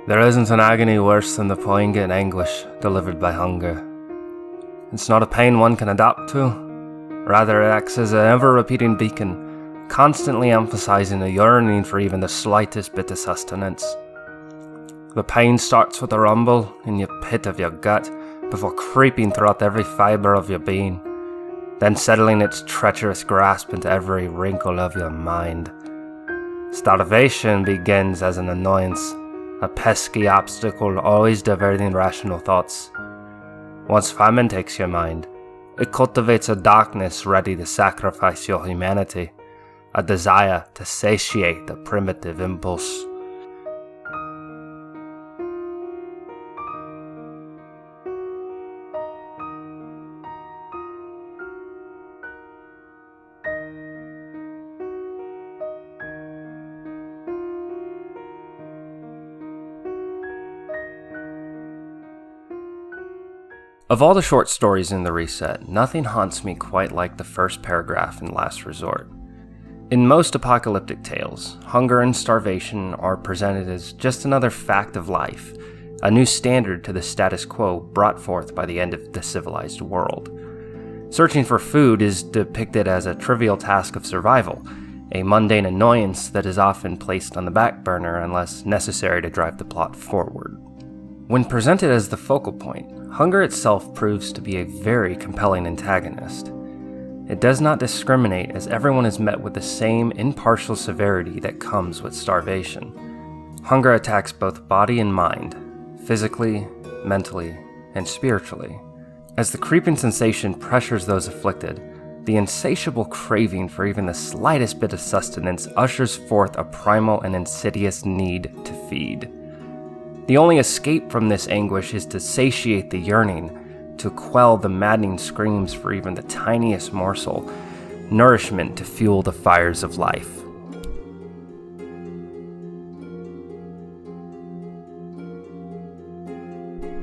There isn't an agony worse than the poignant anguish delivered by hunger. It's not a pain one can adapt to. Rather, it acts as an ever-repeating beacon, constantly emphasizing a yearning for even the slightest bit of sustenance. The pain starts with a rumble in the pit of your gut, before creeping throughout every fiber of your being, then settling its treacherous grasp into every wrinkle of your mind. Starvation begins as an annoyance, a pesky obstacle always diverting rational thoughts. Once famine takes your mind, it cultivates a darkness ready to sacrifice your humanity, a desire to satiate the primitive impulse. Of all the short stories in the Reset, nothing haunts me quite like the first paragraph in Last Resort. In most apocalyptic tales, hunger and starvation are presented as just another fact of life, a new standard to the status quo brought forth by the end of the civilized world. Searching for food is depicted as a trivial task of survival, a mundane annoyance that is often placed on the back burner unless necessary to drive the plot forward. When presented as the focal point, hunger itself proves to be a very compelling antagonist. It does not discriminate, as everyone is met with the same impartial severity that comes with starvation. Hunger attacks both body and mind, physically, mentally, and spiritually. As the creeping sensation pressures those afflicted, the insatiable craving for even the slightest bit of sustenance ushers forth a primal and insidious need to feed. The only escape from this anguish is to satiate the yearning, to quell the maddening screams for even the tiniest morsel, nourishment to fuel the fires of life.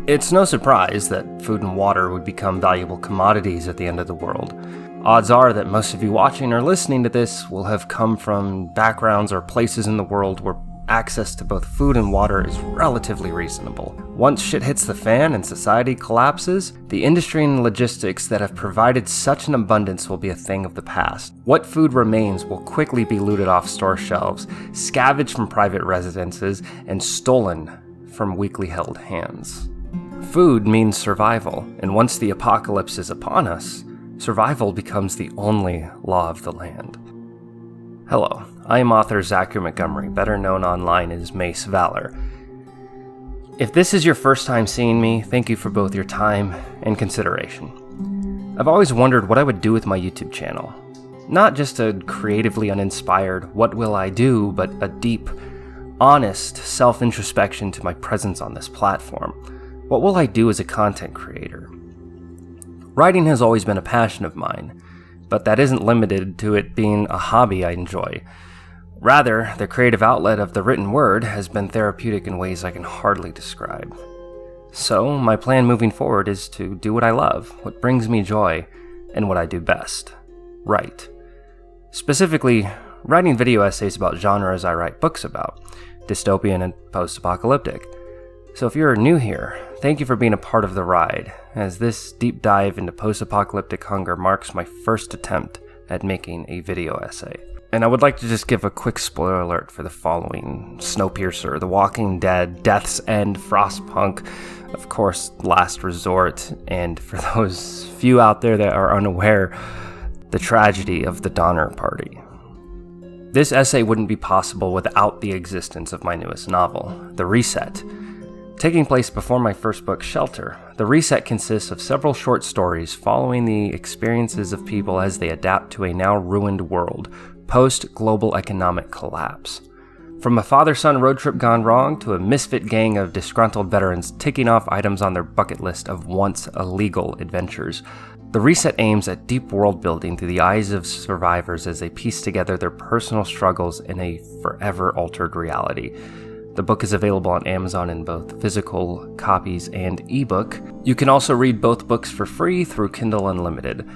It's no surprise that food and water would become valuable commodities at the end of the world. Odds are that most of you watching or listening to this will have come from backgrounds or places in the world where access to both food and water is relatively reasonable. Once shit hits the fan and society collapses, the industry and logistics that have provided such an abundance will be a thing of the past. What food remains will quickly be looted off store shelves, scavenged from private residences, and stolen from weakly held hands. Food means survival, and once the apocalypse is upon us, survival becomes the only law of the land. Hello, I am author Zachary Montgomery, better known online as Mace Valor. If this is your first time seeing me, thank you for both your time and consideration. I've always wondered what I would do with my YouTube channel. Not just a creatively uninspired what will I do, but a deep, honest self-introspection to my presence on this platform. What will I do as a content creator? Writing has always been a passion of mine, but that isn't limited to it being a hobby I enjoy. Rather, the creative outlet of the written word has been therapeutic in ways I can hardly describe. So, my plan moving forward is to do what I love, what brings me joy, and what I do best: write. Specifically, writing video essays about genres I write books about, dystopian and post-apocalyptic. So if you're new here, thank you for being a part of the ride, as this deep dive into post-apocalyptic hunger marks my first attempt at making a video essay. And I would like to just give a quick spoiler alert for the following: Snowpiercer, The Walking Dead, Death's End, Frostpunk, of course, Last Resort, and for those few out there that are unaware, the tragedy of the Donner Party. This essay wouldn't be possible without the existence of my newest novel, The Reset. Taking place before my first book, Shelter, The Reset consists of several short stories following the experiences of people as they adapt to a now ruined world, post-global economic collapse. From a father-son road trip gone wrong to a misfit gang of disgruntled veterans ticking off items on their bucket list of once illegal adventures, The Reset aims at deep world building through the eyes of survivors as they piece together their personal struggles in a forever altered reality. The book is available on Amazon in both physical copies and ebook. You can also read both books for free through Kindle Unlimited.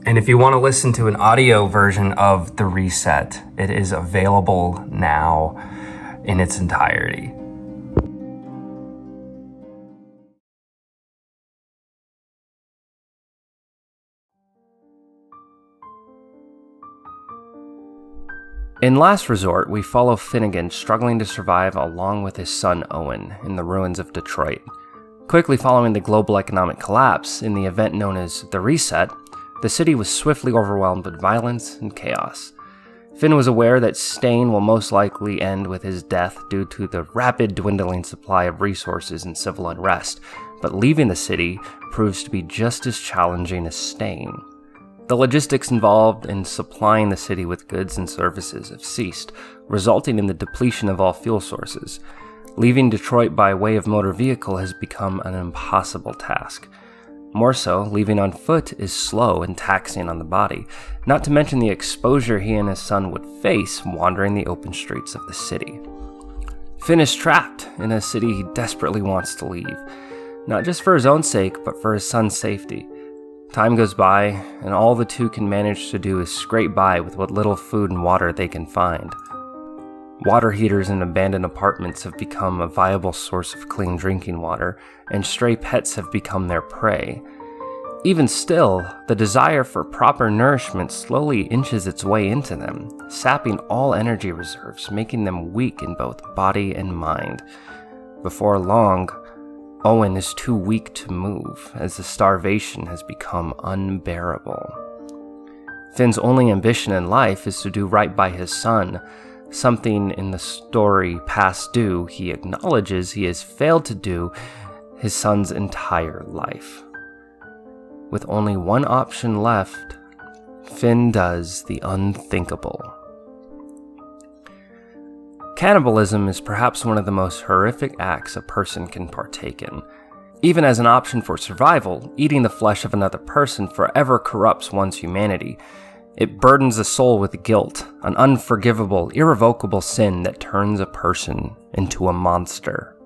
And if you want to listen to an audio version of The Reset, it is available now in its entirety. In Last Resort, we follow Finnegan struggling to survive along with his son Owen in the ruins of Detroit. Quickly following the global economic collapse in the event known as the Reset, the city was swiftly overwhelmed with violence and chaos. Finn was aware that staying will most likely end with his death due to the rapid dwindling supply of resources and civil unrest, but leaving the city proves to be just as challenging as staying. The logistics involved in supplying the city with goods and services have ceased, resulting in the depletion of all fuel sources. Leaving Detroit by way of motor vehicle has become an impossible task. More so, leaving on foot is slow and taxing on the body, not to mention the exposure he and his son would face wandering the open streets of the city. Finn is trapped in a city he desperately wants to leave, not just for his own sake, but for his son's safety. Time goes by, and all the two can manage to do is scrape by with what little food and water they can find. Water heaters in abandoned apartments have become a viable source of clean drinking water, and stray pets have become their prey. Even still, the desire for proper nourishment slowly inches its way into them, sapping all energy reserves, making them weak in both body and mind. Before long, Owen is too weak to move, as the starvation has become unbearable. Finn's only ambition in life is to do right by his son, something in the story past due he acknowledges he has failed to do his son's entire life. With only one option left, Finn does the unthinkable. Cannibalism is perhaps one of the most horrific acts a person can partake in. Even as an option for survival, eating the flesh of another person forever corrupts one's humanity. It burdens the soul with guilt, an unforgivable, irrevocable sin that turns a person into a monster.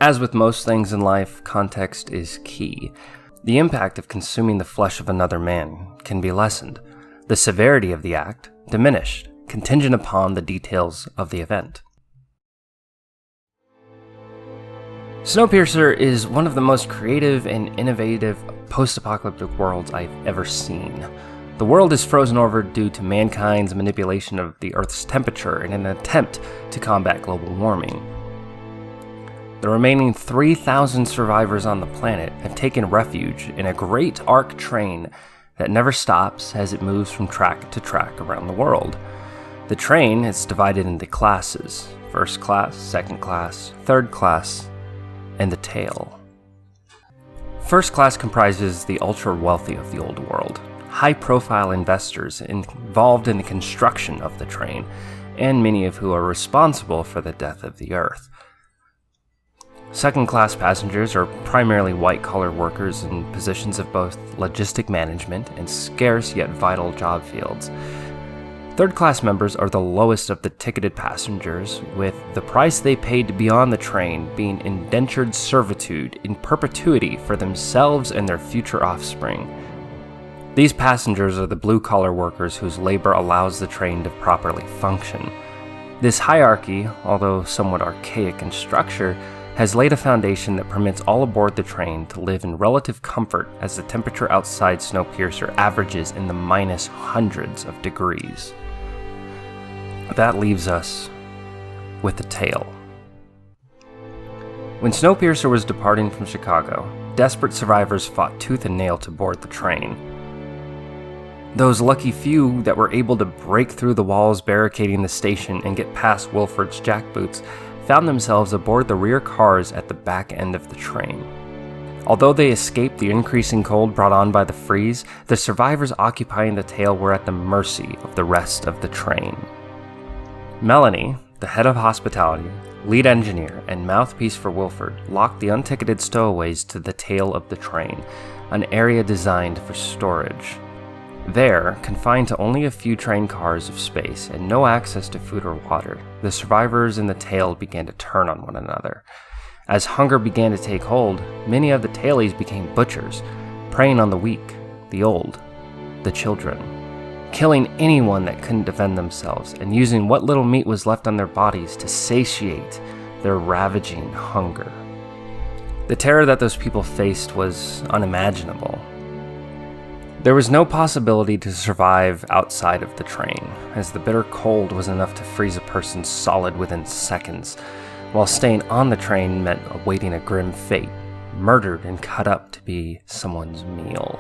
As with most things in life, context is key. The impact of consuming the flesh of another man can be lessened, the severity of the act diminished, contingent upon the details of the event. Snowpiercer is one of the most creative and innovative post-apocalyptic worlds I've ever seen. The world is frozen over due to mankind's manipulation of the Earth's temperature in an attempt to combat global warming. The remaining 3,000 survivors on the planet have taken refuge in a great arc train that never stops as it moves from track to track around the world. The train is divided into classes: first class, second class, third class, and the tail. First class comprises the ultra-wealthy of the old world, high-profile investors involved in the construction of the train, and many of who are responsible for the death of the Earth. Second-class passengers are primarily white-collar workers in positions of both logistic management and scarce yet vital job fields. Third-class members are the lowest of the ticketed passengers, with the price they paid to be on the train being indentured servitude in perpetuity for themselves and their future offspring. These passengers are the blue-collar workers whose labor allows the train to properly function. This hierarchy, although somewhat archaic in structure, has laid a foundation that permits all aboard the train to live in relative comfort as the temperature outside Snowpiercer averages in the minus hundreds of degrees. That leaves us with the tail. When Snowpiercer was departing from Chicago, desperate survivors fought tooth and nail to board the train. Those lucky few that were able to break through the walls barricading the station and get past Wilford's jackboots found themselves aboard the rear cars at the back end of the train. Although they escaped the increasing cold brought on by the freeze, the survivors occupying the tail were at the mercy of the rest of the train. Melanie, the head of hospitality, lead engineer, and mouthpiece for Wilford, locked the unticketed stowaways to the tail of the train, an area designed for storage. There, confined to only a few train cars of space and no access to food or water, the survivors in the tail began to turn on one another. As hunger began to take hold, many of the tailies became butchers, preying on the weak, the old, the children, killing anyone that couldn't defend themselves and using what little meat was left on their bodies to satiate their ravaging hunger. The terror that those people faced was unimaginable. There was no possibility to survive outside of the train, as the bitter cold was enough to freeze a person solid within seconds, while staying on the train meant awaiting a grim fate, murdered and cut up to be someone's meal.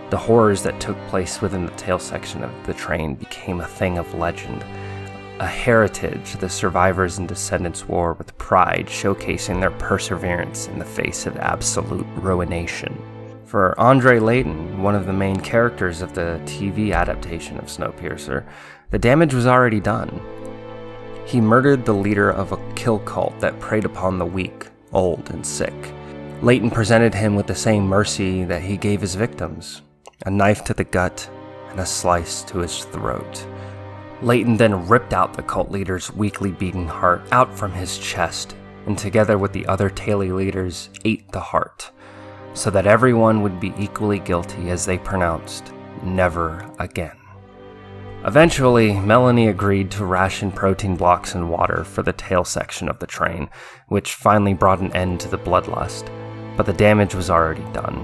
The horrors that took place within the tail section of the train became a thing of legend, a heritage the survivors and descendants wore with pride, showcasing their perseverance in the face of absolute ruination. For Andre Layton, one of the main characters of the TV adaptation of Snowpiercer, the damage was already done. He murdered the leader of a kill cult that preyed upon the weak, old, and sick. Layton presented him with the same mercy that he gave his victims, a knife to the gut and a slice to his throat. Layton then ripped out the cult leader's weakly beating heart out from his chest, and together with the other Taily leaders, ate the heart, so that everyone would be equally guilty as they pronounced, "Never again." Eventually, Melanie agreed to ration protein blocks and water for the tail section of the train, which finally brought an end to the bloodlust, but the damage was already done.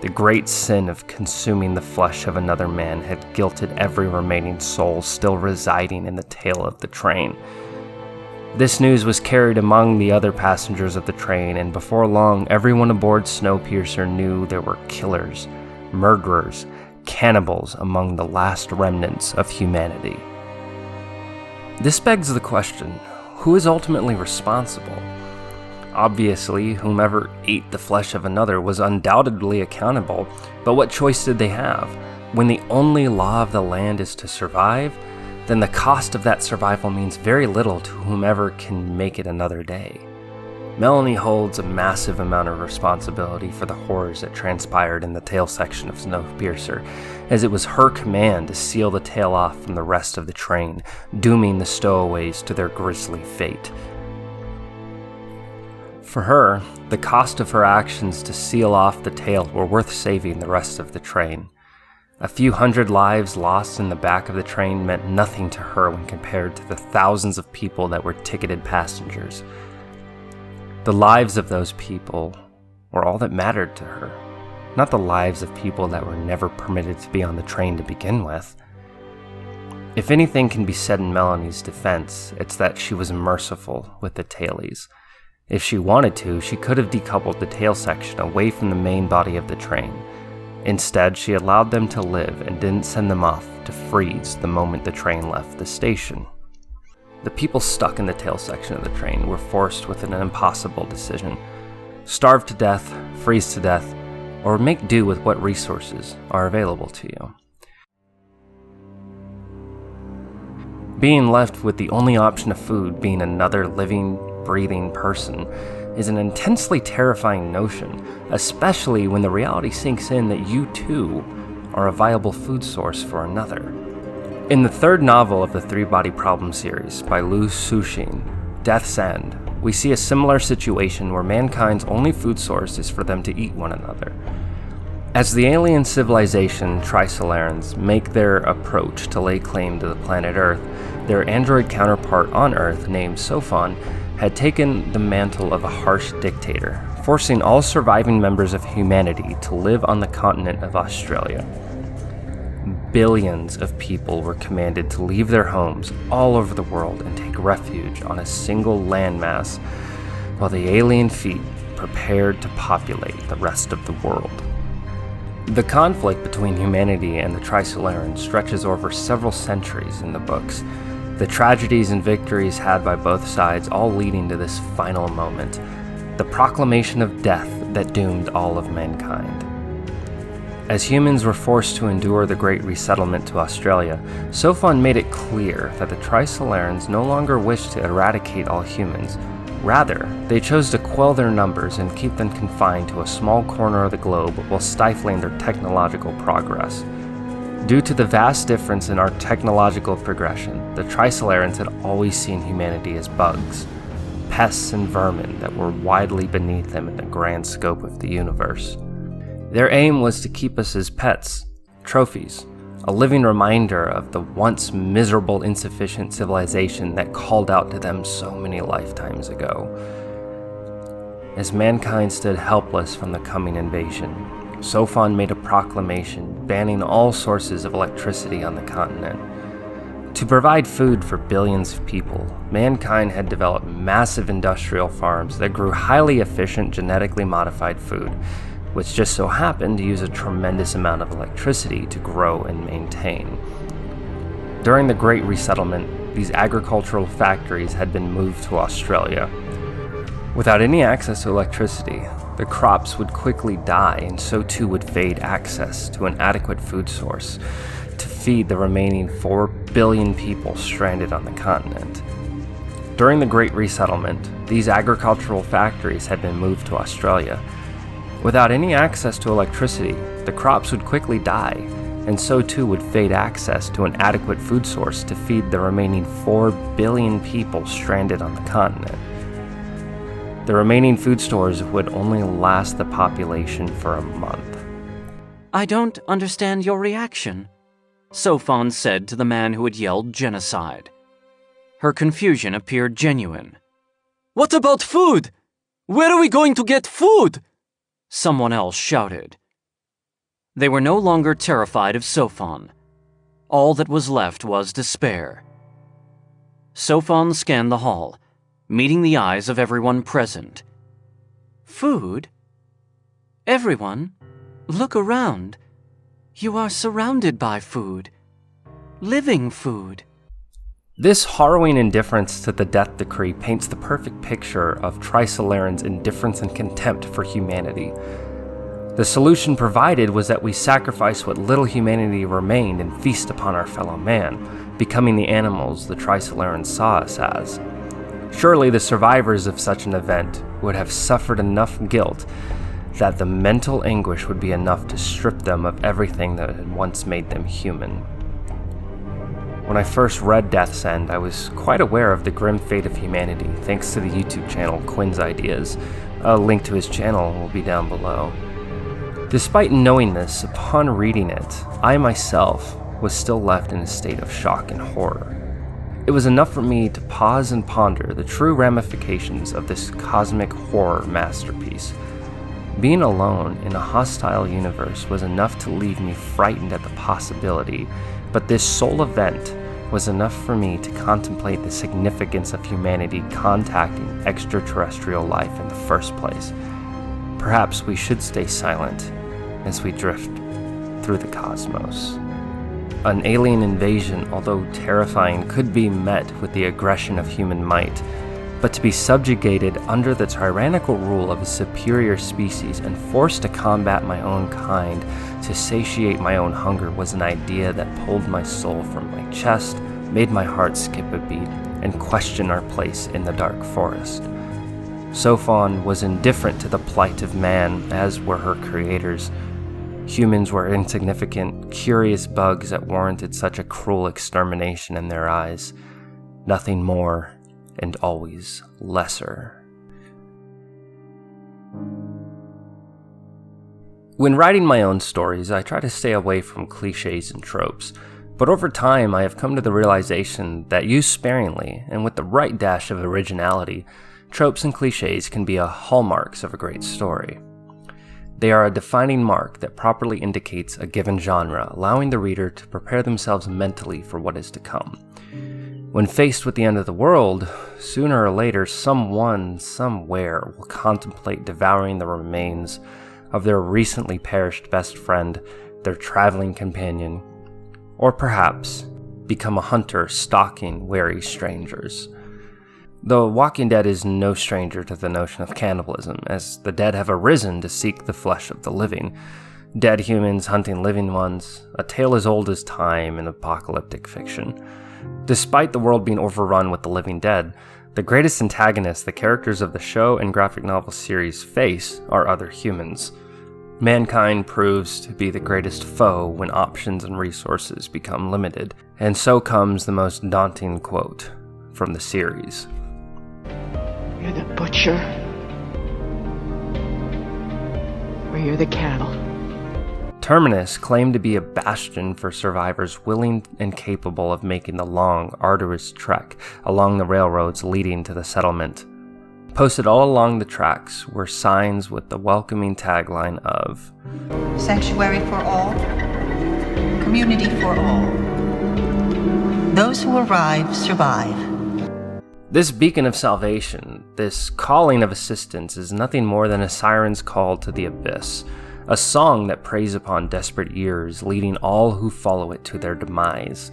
The great sin of consuming the flesh of another man had guilted every remaining soul still residing in the tail of the train. This news was carried among the other passengers of the train, and before long, everyone aboard Snowpiercer knew there were killers, murderers, cannibals among the last remnants of humanity. This begs the question, who is ultimately responsible? Obviously, whomever ate the flesh of another was undoubtedly accountable, but what choice did they have? When the only law of the land is to survive, then the cost of that survival means very little to whomever can make it another day. Melanie holds a massive amount of responsibility for the horrors that transpired in the tail section of Snowpiercer, as it was her command to seal the tail off from the rest of the train, dooming the stowaways to their grisly fate. For her, the cost of her actions to seal off the tail were worth saving the rest of the train. A few hundred lives lost in the back of the train meant nothing to her when compared to the thousands of people that were ticketed passengers. The lives of those people were all that mattered to her, not the lives of people that were never permitted to be on the train to begin with. If anything can be said in Melanie's defense, it's that she was merciful with the tailies. If she wanted to, she could have decoupled the tail section away from the main body of the train. Instead, she allowed them to live and didn't send them off to freeze the moment the train left the station. The people stuck in the tail section of the train were forced with an impossible decision: starve to death, freeze to death, or make do with what resources are available to you. Being left with the only option of food being another living, breathing person is an intensely terrifying notion, especially when the reality sinks in that you too are a viable food source for another. In the third novel of the Three Body Problem series by Liu Cixin, Death's End, we see a similar situation where mankind's only food source is for them to eat one another. As the alien civilization Trisolarans make their approach to lay claim to the planet Earth, their android counterpart on Earth named Sophon had taken the mantle of a harsh dictator, forcing all surviving members of humanity to live on the continent of Australia. Billions of people were commanded to leave their homes all over the world and take refuge on a single landmass, while the alien fleet prepared to populate the rest of the world. The conflict between humanity and the Trisolarans stretches over several centuries in the books, the tragedies and victories had by both sides all leading to this final moment, the proclamation of death that doomed all of mankind. As humans were forced to endure the Great Resettlement to Australia, Sophon made it clear that the Trisolarans no longer wished to eradicate all humans. Rather, they chose to quell their numbers and keep them confined to a small corner of the globe while stifling their technological progress. Due to the vast difference in our technological progression, the Trisolarans had always seen humanity as bugs, pests and vermin that were widely beneath them in the grand scope of the universe. Their aim was to keep us as pets, trophies, a living reminder of the once miserable, insufficient civilization that called out to them so many lifetimes ago. As mankind stood helpless from the coming invasion, Sophon made a proclamation banning all sources of electricity on the continent. To provide food for billions of people, mankind had developed massive industrial farms that grew highly efficient genetically modified food, which just so happened to use a tremendous amount of electricity to grow and maintain. During the Great Resettlement, these agricultural factories had been moved to Australia. Without any access to electricity, the crops would quickly die, and so too would fade access to an adequate food source to feed the remaining 4 billion people stranded on the continent. During the Great Resettlement, these agricultural factories had been moved to Australia. Without any access to electricity, the crops would quickly die, and so too would fade access to an adequate food source to feed the remaining 4 billion people stranded on the continent. The remaining food stores would only last the population for a month. "I don't understand your reaction," Sophon said to the man who had yelled genocide. Her confusion appeared genuine. "What about food? Where are we going to get food?" someone else shouted. They were no longer terrified of Sophon. All that was left was despair. Sophon scanned the hall, meeting the eyes of everyone present. "Food? Everyone, look around. You are surrounded by food. Living food." This harrowing indifference to the death decree paints the perfect picture of Trisolaran's indifference and contempt for humanity. The solution provided was that we sacrifice what little humanity remained and feast upon our fellow man, becoming the animals the Trisolarans saw us as. Surely the survivors of such an event would have suffered enough guilt that the mental anguish would be enough to strip them of everything that had once made them human. When I first read Death's End, I was quite aware of the grim fate of humanity thanks to the YouTube channel Quinn's Ideas. A link to his channel will be down below. Despite knowing this, upon reading it, I myself was still left in a state of shock and horror. It was enough for me to pause and ponder the true ramifications of this cosmic horror masterpiece. Being alone in a hostile universe was enough to leave me frightened at the possibility, but this sole event was enough for me to contemplate the significance of humanity contacting extraterrestrial life in the first place. Perhaps we should stay silent as we drift through the cosmos. An alien invasion, although terrifying, could be met with the aggression of human might, but to be subjugated under the tyrannical rule of a superior species and forced to combat my own kind to satiate my own hunger was an idea that pulled my soul from my chest, made my heart skip a beat, and question our place in the dark forest. Sophon was indifferent to the plight of man, as were her creators. Humans were insignificant, curious bugs that warranted such a cruel extermination in their eyes. Nothing more, and always lesser. When writing my own stories, I try to stay away from cliches and tropes, but over time I have come to the realization that used sparingly and with the right dash of originality, tropes and cliches can be hallmarks of a great story. They are a defining mark that properly indicates a given genre, allowing the reader to prepare themselves mentally for what is to come. When faced with the end of the world, sooner or later someone, somewhere, will contemplate devouring the remains of their recently perished best friend, their traveling companion, or perhaps become a hunter stalking wary strangers. The Walking Dead is no stranger to the notion of cannibalism, as the dead have arisen to seek the flesh of the living. Dead humans hunting living ones, a tale as old as time in apocalyptic fiction. Despite the world being overrun with the living dead, the greatest antagonists the characters of the show and graphic novel series face are other humans. Mankind proves to be the greatest foe when options and resources become limited, and so comes the most daunting quote from the series. "You're the butcher, or you're the cattle." Terminus claimed to be a bastion for survivors willing and capable of making the long, arduous trek along the railroads leading to the settlement. Posted all along the tracks were signs with the welcoming tagline of Sanctuary for all, community for all. Those who arrive survive. This beacon of salvation, this calling of assistance, is nothing more than a siren's call to the abyss, a song that preys upon desperate ears, leading all who follow it to their demise.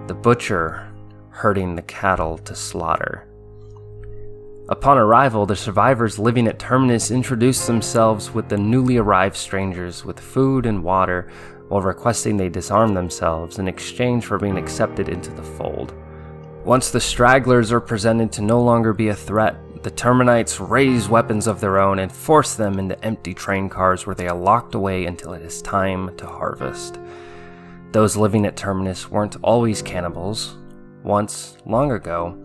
The butcher herding the cattle to slaughter. Upon arrival, the survivors living at Terminus introduced themselves with the newly arrived strangers with food and water, while requesting they disarm themselves in exchange for being accepted into the fold. Once the stragglers are presented to no longer be a threat, the Terminites raise weapons of their own and force them into empty train cars where they are locked away until it is time to harvest. Those living at Terminus weren't always cannibals. Once, long ago,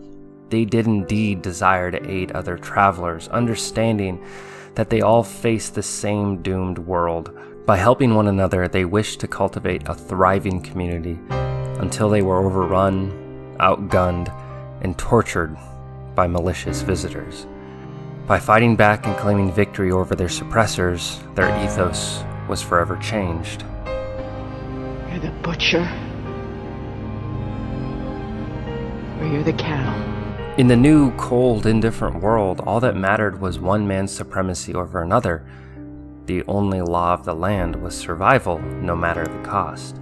they did indeed desire to aid other travelers, understanding that they all face the same doomed world. By helping one another, they wished to cultivate a thriving community until they were overrun, outgunned, and tortured by malicious visitors. By fighting back and claiming victory over their suppressors, their ethos was forever changed. You're the butcher. Or you're the cattle. In the new, cold, indifferent world, all that mattered was one man's supremacy over another. The only law of the land was survival, no matter the cost.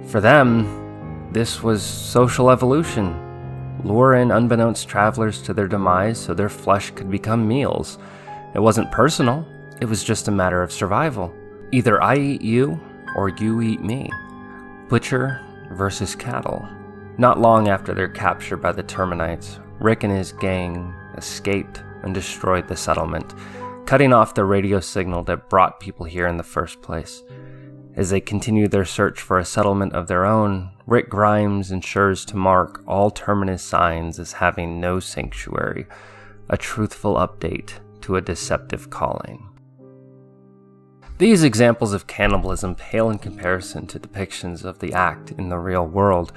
For them, this was social evolution. Lure in unbeknownst travelers to their demise so their flesh could become meals. It wasn't personal, it was just a matter of survival. Either I eat you, or you eat me. Butcher versus cattle. Not long after their capture by the Terminites, Rick and his gang escaped and destroyed the settlement, cutting off the radio signal that brought people here in the first place. As they continue their search for a settlement of their own, Rick Grimes ensures to mark all Terminus signs as having no sanctuary, a truthful update to a deceptive calling. These examples of cannibalism pale in comparison to depictions of the act in the real world.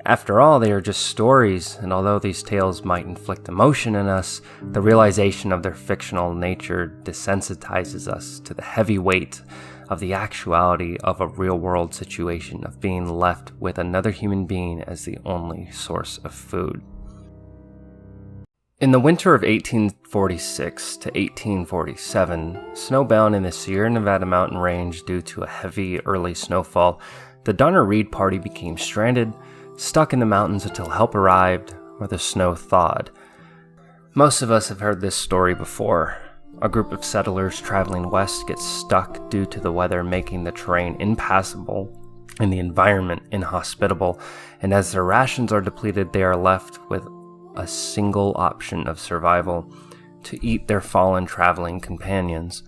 After all, they are just stories, and although these tales might inflict emotion in us, the realization of their fictional nature desensitizes us to the heavy weight of the actuality of a real-world situation of being left with another human being as the only source of food. In the winter of 1846 to 1847, snowbound in the Sierra Nevada mountain range due to a heavy early snowfall, the Donner Reed party became stranded, stuck in the mountains until help arrived or the snow thawed. Most of us have heard this story before. A group of settlers traveling west gets stuck due to the weather making the terrain impassable and the environment inhospitable, and as their rations are depleted, they are left with a single option of survival: to eat their fallen traveling companions.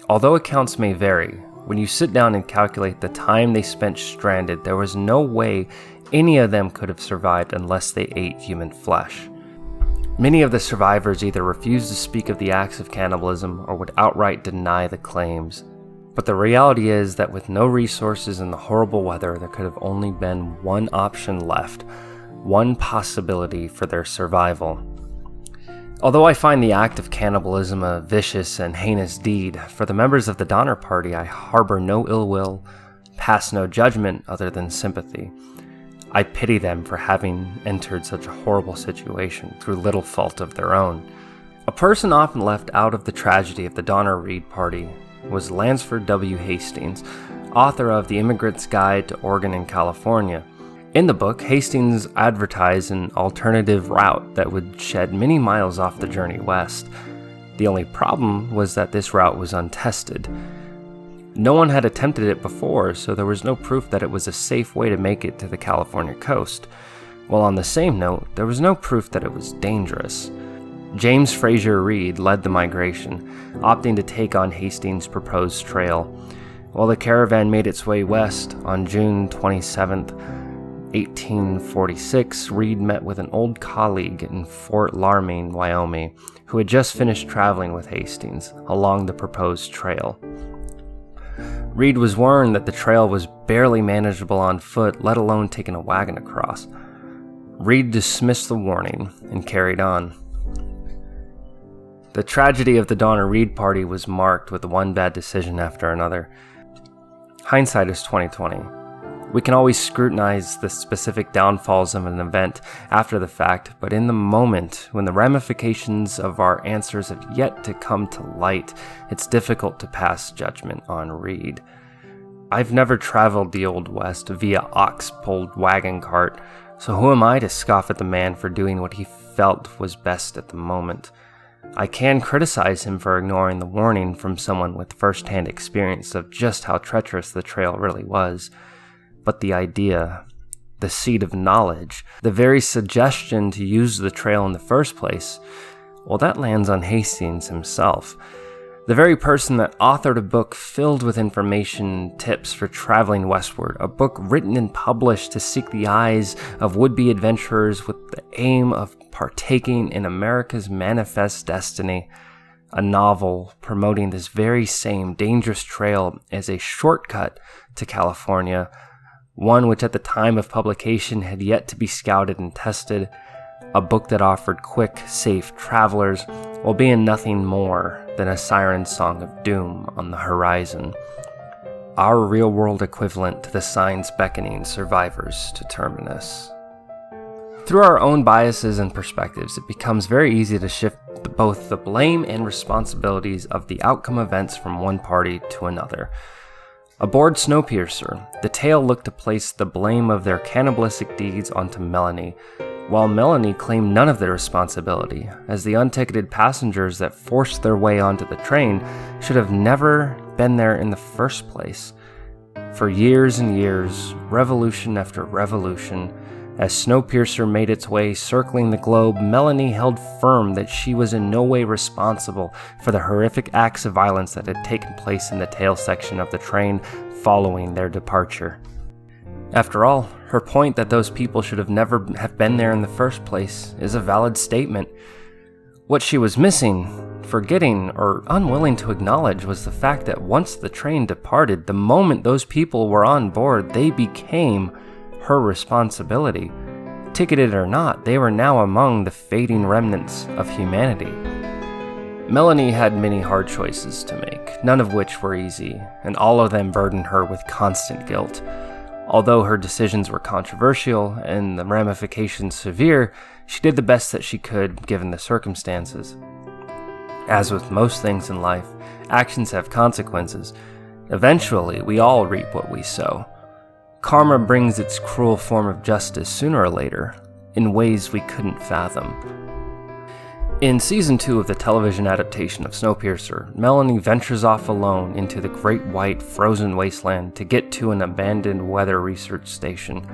Although accounts may vary, when you sit down and calculate the time they spent stranded, there was no way any of them could have survived unless they ate human flesh. Many of the survivors either refused to speak of the acts of cannibalism or would outright deny the claims. But the reality is that with no resources and the horrible weather, there could have only been one option left, one possibility for their survival. Although I find the act of cannibalism a vicious and heinous deed, for the members of the Donner Party I harbor no ill will, pass no judgment other than sympathy. I pity them for having entered such a horrible situation through little fault of their own. A person often left out of the tragedy of the Donner Reed Party was Lansford W. Hastings, author of The Immigrant's Guide to Oregon and California. In the book, Hastings advertised an alternative route that would shed many miles off the journey west. The only problem was that this route was untested. No one had attempted it before, so there was no proof that it was a safe way to make it to the California coast. While on the same note, there was no proof that it was dangerous. James Fraser Reed led the migration, opting to take on Hastings' proposed trail. While the caravan made its way west, on June 27, 1846, Reed met with an old colleague in Fort Laramie, Wyoming, who had just finished traveling with Hastings along the proposed trail. Reed was warned that the trail was barely manageable on foot, let alone taking a wagon across. Reed dismissed the warning and carried on. The tragedy of the Donna Reed party was marked with one bad decision after another. Hindsight is 2020. We can always scrutinize the specific downfalls of an event after the fact, but in the moment, when the ramifications of our answers have yet to come to light, it's difficult to pass judgment on Reed. I've never traveled the Old West via ox-pulled wagon cart, so who am I to scoff at the man for doing what he felt was best at the moment? I can criticize him for ignoring the warning from someone with first-hand experience of just how treacherous the trail really was. But the idea, the seed of knowledge, the very suggestion to use the trail in the first place, well, that lands on Hastings himself. The very person that authored a book filled with information tips for traveling westward, a book written and published to seek the eyes of would-be adventurers with the aim of partaking in America's manifest destiny, a novel promoting this very same dangerous trail as a shortcut to California, one which at the time of publication had yet to be scouted and tested, a book that offered quick, safe travelers while being nothing more than a siren song of doom on the horizon. Our real-world equivalent to the signs beckoning survivors to Terminus. Through our own biases and perspectives, it becomes very easy to shift both the blame and responsibilities of the outcome events from one party to another. Aboard Snowpiercer, the tale looked to place the blame of their cannibalistic deeds onto Melanie, while Melanie claimed none of the responsibility, as the unticketed passengers that forced their way onto the train should have never been there in the first place. For years and years, revolution after revolution, as Snowpiercer made its way circling the globe, Melanie held firm that she was in no way responsible for the horrific acts of violence that had taken place in the tail section of the train following their departure. After all, her point that those people should have never have been there in the first place is a valid statement. What she was missing, forgetting, or unwilling to acknowledge was the fact that once the train departed, the moment those people were on board, they became her responsibility. Ticketed or not, they were now among the fading remnants of humanity. Melanie had many hard choices to make, none of which were easy, and all of them burdened her with constant guilt. Although her decisions were controversial and the ramifications severe, she did the best that she could given the circumstances. As with most things in life, actions have consequences. Eventually, we all reap what we sow. Karma brings its cruel form of justice sooner or later, in ways we couldn't fathom. In Season 2 of the television adaptation of Snowpiercer, Melanie ventures off alone into the great white frozen wasteland to get to an abandoned weather research station.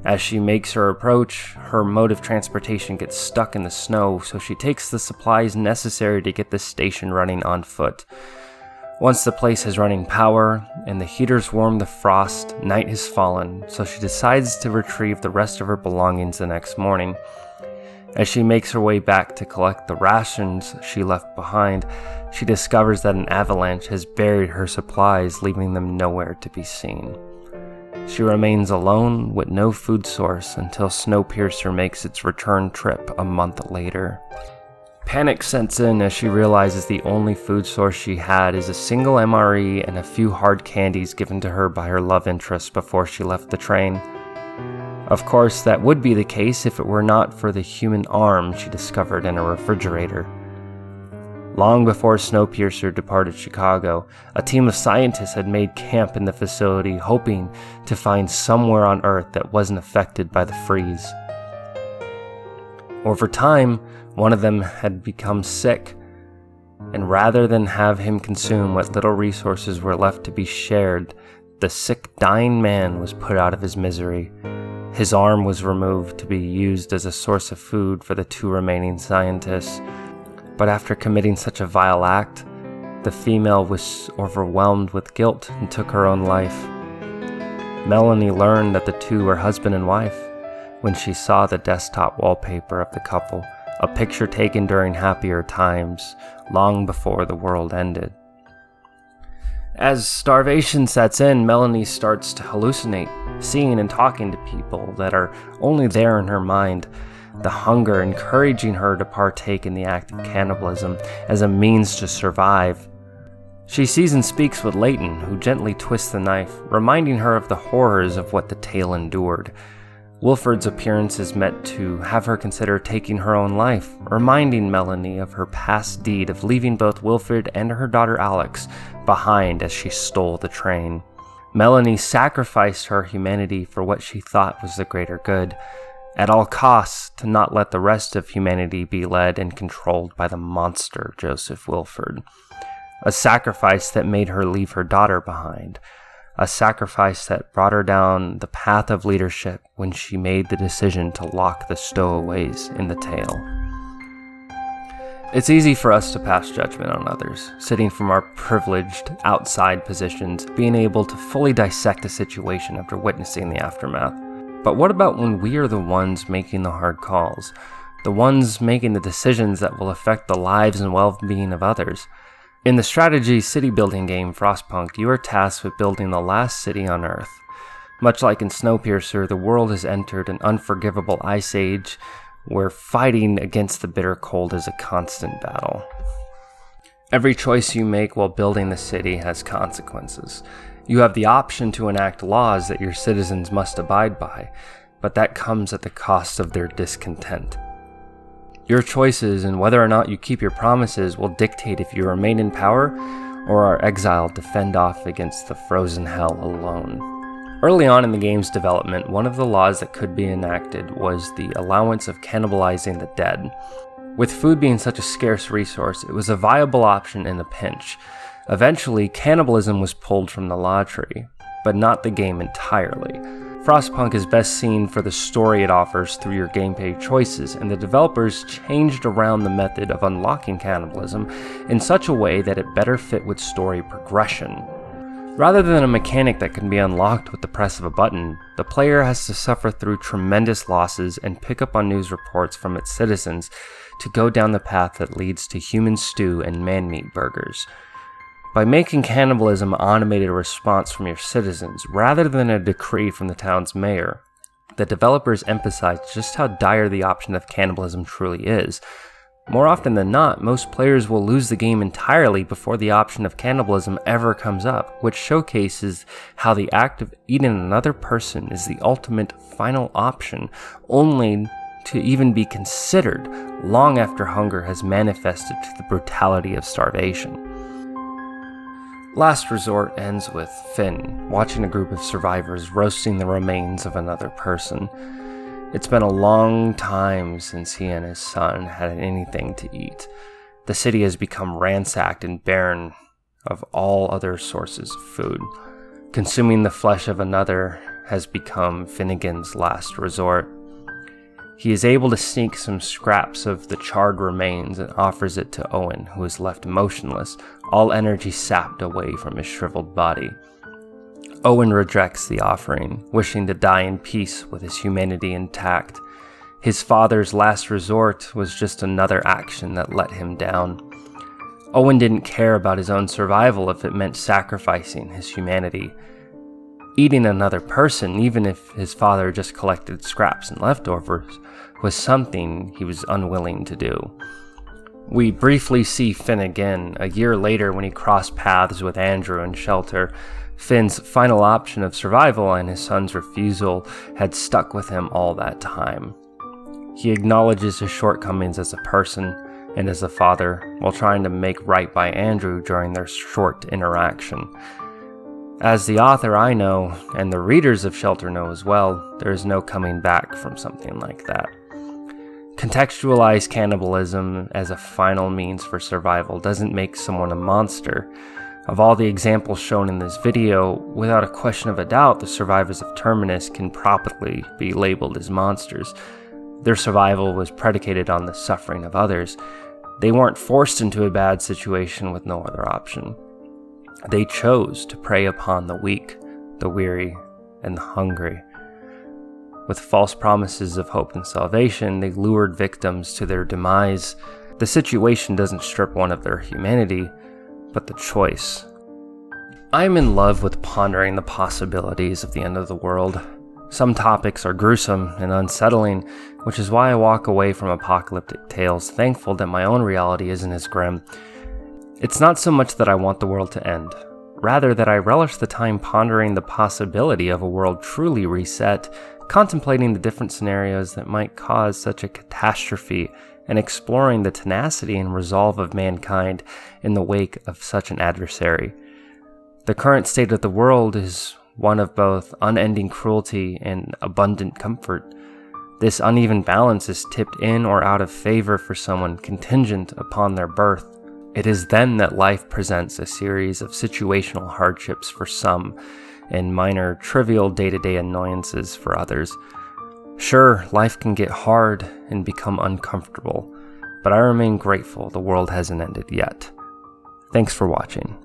As she makes her approach, her mode of transportation gets stuck in the snow, so she takes the supplies necessary to get the station running on foot. Once the place has running power and the heaters warm the frost, night has fallen, so she decides to retrieve the rest of her belongings the next morning. As she makes her way back to collect the rations she left behind, she discovers that an avalanche has buried her supplies, leaving them nowhere to be seen. She remains alone with no food source until Snowpiercer makes its return trip a month later. Panic sets in as she realizes the only food source she had is a single MRE and a few hard candies given to her by her love interest before she left the train. Of course, that would be the case if it were not for the human arm she discovered in a refrigerator. Long before Snowpiercer departed Chicago, a team of scientists had made camp in the facility, hoping to find somewhere on Earth that wasn't affected by the freeze. Over time, one of them had become sick, and rather than have him consume what little resources were left to be shared, the sick, dying man was put out of his misery. His arm was removed to be used as a source of food for the two remaining scientists, but after committing such a vile act, the female was overwhelmed with guilt and took her own life. Melanie learned that the two were husband and wife when she saw the desktop wallpaper of the couple, a picture taken during happier times, long before the world ended. As starvation sets in, Melanie starts to hallucinate, seeing and talking to people that are only there in her mind. the hunger encouraging her to partake in the act of cannibalism as a means to survive. She sees and speaks with Leighton, who gently twists the knife, reminding her of the horrors of what the tale endured. Wilfred's appearance is meant to have her consider taking her own life, reminding Melanie of her past deed of leaving both Wilfred and her daughter Alex behind as she stole the train. Melanie sacrificed her humanity for what she thought was the greater good, at all costs to not let the rest of humanity be led and controlled by the monster Joseph Wilfred. A sacrifice that made her leave her daughter behind. A sacrifice that brought her down the path of leadership when she made the decision to lock the stowaways in the tale. It's easy for us to pass judgment on others, sitting from our privileged outside positions, being able to fully dissect a situation after witnessing the aftermath. But what about when we are the ones making the hard calls, the ones making the decisions that will affect the lives and well-being of others? In the strategy city building game Frostpunk, you are tasked with building the last city on Earth. Much like in Snowpiercer, the world has entered an unforgivable ice age where fighting against the bitter cold is a constant battle. Every choice you make while building the city has consequences. You have the option to enact laws that your citizens must abide by, but that comes at the cost of their discontent. Your choices and whether or not you keep your promises will dictate if you remain in power or are exiled to fend off against the frozen hell alone. Early on in the game's development, one of the laws that could be enacted was the allowance of cannibalizing the dead. With food being such a scarce resource, it was a viable option in a pinch. Eventually, cannibalism was pulled from the law tree, but not the game entirely. Frostpunk is best seen for the story it offers through your gameplay choices, and the developers changed around the method of unlocking cannibalism in such a way that it better fit with story progression. Rather than a mechanic that can be unlocked with the press of a button, the player has to suffer through tremendous losses and pick up on news reports from its citizens to go down the path that leads to human stew and man-meat burgers. By making cannibalism an automated response from your citizens, rather than a decree from the town's mayor, the developers emphasize just how dire the option of cannibalism truly is. More often than not, most players will lose the game entirely before the option of cannibalism ever comes up, which showcases how the act of eating another person is the ultimate final option, only to even be considered long after hunger has manifested to the brutality of starvation. Last Resort ends with Finn watching a group of survivors roasting the remains of another person. It's been a long time since he and his son had anything to eat. The city has become ransacked and barren of all other sources of food. Consuming the flesh of another has become Finnegan's last resort. He is able to sneak some scraps of the charred remains and offers it to Owen, who is left motionless, all energy sapped away from his shriveled body. Owen rejects the offering, wishing to die in peace with his humanity intact. His father's last resort was just another action that let him down. Owen didn't care about his own survival if it meant sacrificing his humanity. Eating another person, even if his father just collected scraps and leftovers, was something he was unwilling to do. We briefly see Finn again, a year later when he crossed paths with Andrew in Shelter. Finn's final option of survival and his son's refusal had stuck with him all that time. He acknowledges his shortcomings as a person and as a father, while trying to make right by Andrew during their short interaction. As the author I know, and the readers of Shelter know as well, there is no coming back from something like that. Contextualize cannibalism as a final means for survival doesn't make someone a monster. Of all the examples shown in this video, without a question of a doubt, the survivors of Terminus can properly be labeled as monsters. Their survival was predicated on the suffering of others. They weren't forced into a bad situation with no other option. They chose to prey upon the weak, the weary, and the hungry. With false promises of hope and salvation, they lured victims to their demise. The situation doesn't strip one of their humanity, but the choice. I'm in love with pondering the possibilities of the end of the world. Some topics are gruesome and unsettling, which is why I walk away from apocalyptic tales thankful that my own reality isn't as grim. It's not so much that I want the world to end, rather that I relish the time pondering the possibility of a world truly reset, contemplating the different scenarios that might cause such a catastrophe, and exploring the tenacity and resolve of mankind in the wake of such an adversary. The current state of the world is one of both unending cruelty and abundant comfort. This uneven balance is tipped in or out of favor for someone contingent upon their birth. It is then that life presents a series of situational hardships for some, and minor, trivial day-to-day annoyances for others. Sure, life can get hard and become uncomfortable, but I remain grateful the world hasn't ended yet. Thanks for watching.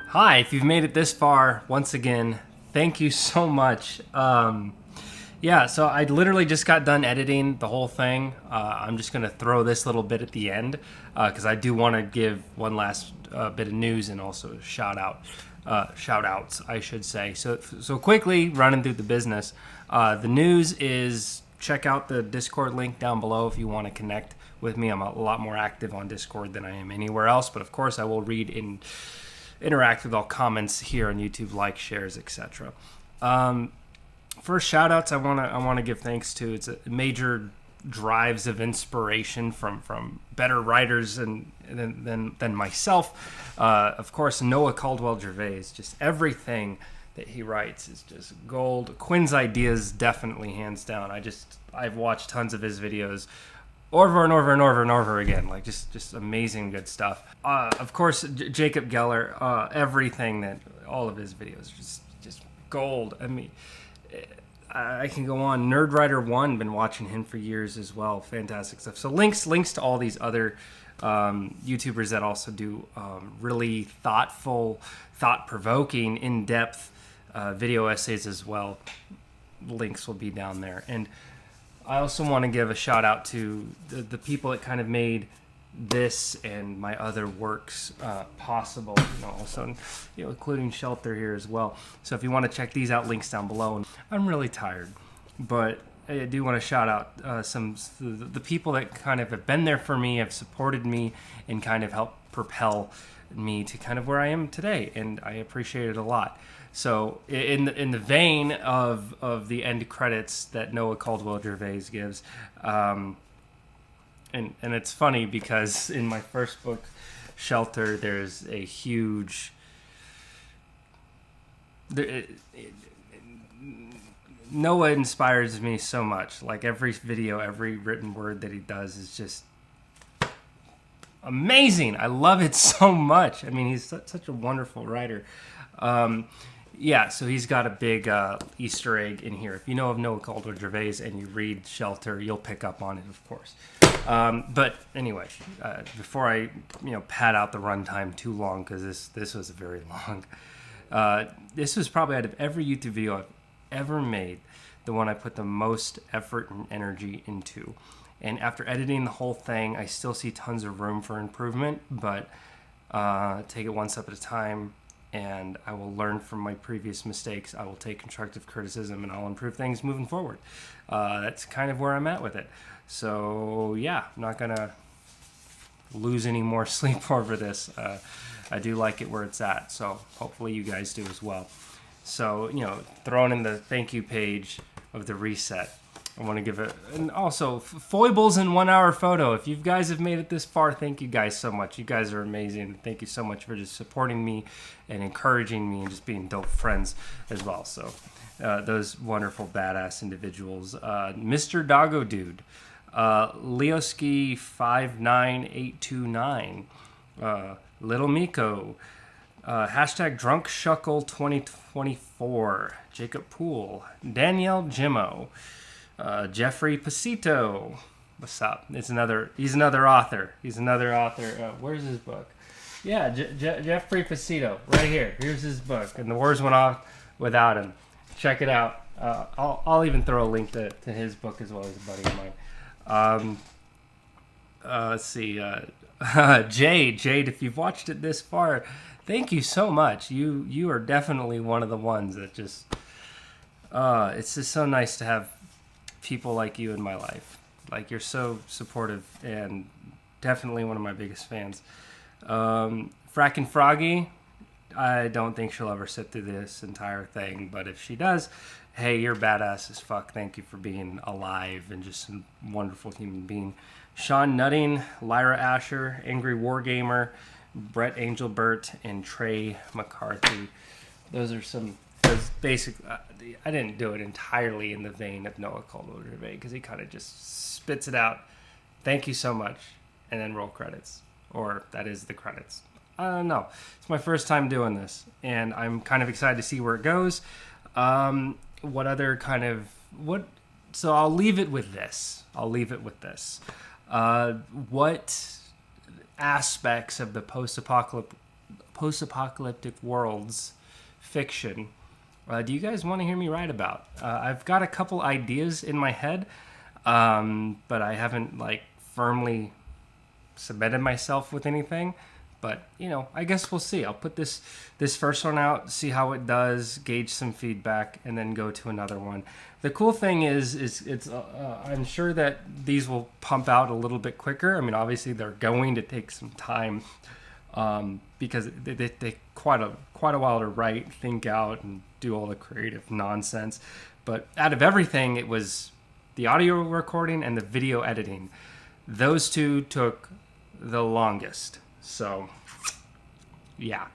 Hi, if you've made it this far, once again, thank you so much. So I literally just got done editing the whole thing. I'm just going to throw this little bit at the end because I do want to give one last bit of news and also shout outs, I should say. So quickly running through the business. The news is check out the Discord link down below if you want to connect with me. I'm a lot more active on Discord than I am anywhere else, but of course I will read and interact with all comments here on YouTube, like, shares, etc. First, shout-outs I want to give thanks to. It's a major drives of inspiration from better writers than myself. Of course, Noah Caldwell Gervais. Just everything that he writes is just gold. Quinn's ideas, definitely, hands down. I've watched tons of his videos over and over and over and over again. Like, just amazing good stuff. Of course, Jacob Geller. Everything that all of his videos are just gold. I mean, I can go on. Nerdwriter 1, been watching him for years as well. Fantastic stuff. So links to all these other YouTubers that also do really thoughtful, thought-provoking, in-depth video essays as well. Links will be down there. And I also want to give a shout out to the people that kind of made this and my other works possible, also including Shelter here as well. So if you want to check these out, links down below. And I'm really tired, but I do want to shout out the people that kind of have been there for me, have supported me, and kind of helped propel me to kind of where I am today, and I appreciate it a lot. So in the vein of the end credits that Noah Caldwell Gervais gives, and it's funny because in my first book, Shelter, there's a huge... Noah inspires me so much. Like, every video, every written word that he does is just amazing. I love it so much. I mean, he's such a wonderful writer. So he's got a big Easter egg in here. If you know of Noah Caldwell Gervais and you read Shelter, you'll pick up on it, of course. But anyway, before I pad out the runtime too long, because this was very long. This was probably, out of every YouTube video I've ever made, the one I put the most effort and energy into. And after editing the whole thing, I still see tons of room for improvement, but take it one step at a time, and I will learn from my previous mistakes. I will take constructive criticism, and I'll improve things moving forward. That's kind of where I'm at with it. So yeah, I'm not going to lose any more sleep over this. I do like it where it's at, so hopefully you guys do as well. So, throwing in the thank you page of the reset, I want to give it, and also foibles in 1 hour photo. If you guys have made it this far, thank you guys so much. You guys are amazing. Thank you so much for just supporting me and encouraging me and just being dope friends as well. So those wonderful badass individuals, Mr. Doggo Dude, Leoski 59829, Little Miko, hashtag Drunk Shuckle 2024, Jacob Poole, Danielle Jimmo, Jeffrey Pasito. What's up? He's another author. Where's his book? Yeah, Jeffrey Pasito, right here. Here's his book, and the wars went off without him. Check it out. I'll even throw a link to his book as well as a buddy of mine. Let's see. Jade, if you've watched it this far, Thank you so much. You are definitely one of the ones that just it's just so nice to have people like you in my life. Like, you're so supportive and definitely one of my biggest fans. Frackin' Froggy, I don't think she'll ever sit through this entire thing, but if she does, hey, you're badass as fuck. Thank you for being alive and just a wonderful human being. Sean Nutting, Lyra Asher, Angry Wargamer, Brett Angelbert, and Trey McCarthy. Those are some basic. I didn't do it entirely in the vein of Noah Caldwell Gervais because he kind of just spits it out. Thank you so much, and then roll credits, or that is the credits. I don't know. It's my first time doing this, and I'm kind of excited to see where it goes. What other kind of what? So I'll leave it with this. What aspects of the post-apocalyptic world's fiction do you guys want to hear me write about? I've got a couple ideas in my head, but I haven't firmly submitted myself with anything. But I guess we'll see. I'll put this first one out, see how it does, gauge some feedback, and then go to another one. The cool thing is it's I'm sure that these will pump out a little bit quicker. I mean, obviously they're going to take some time because they take quite a while to write, think out, and do all the creative nonsense. But out of everything, it was the audio recording and the video editing. Those two took the longest. So, yeah.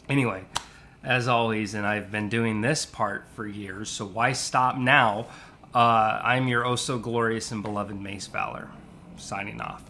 Anyway, as always, and I've been doing this part for years, so why stop now? I'm your oh so glorious and beloved Mace Valor, signing off.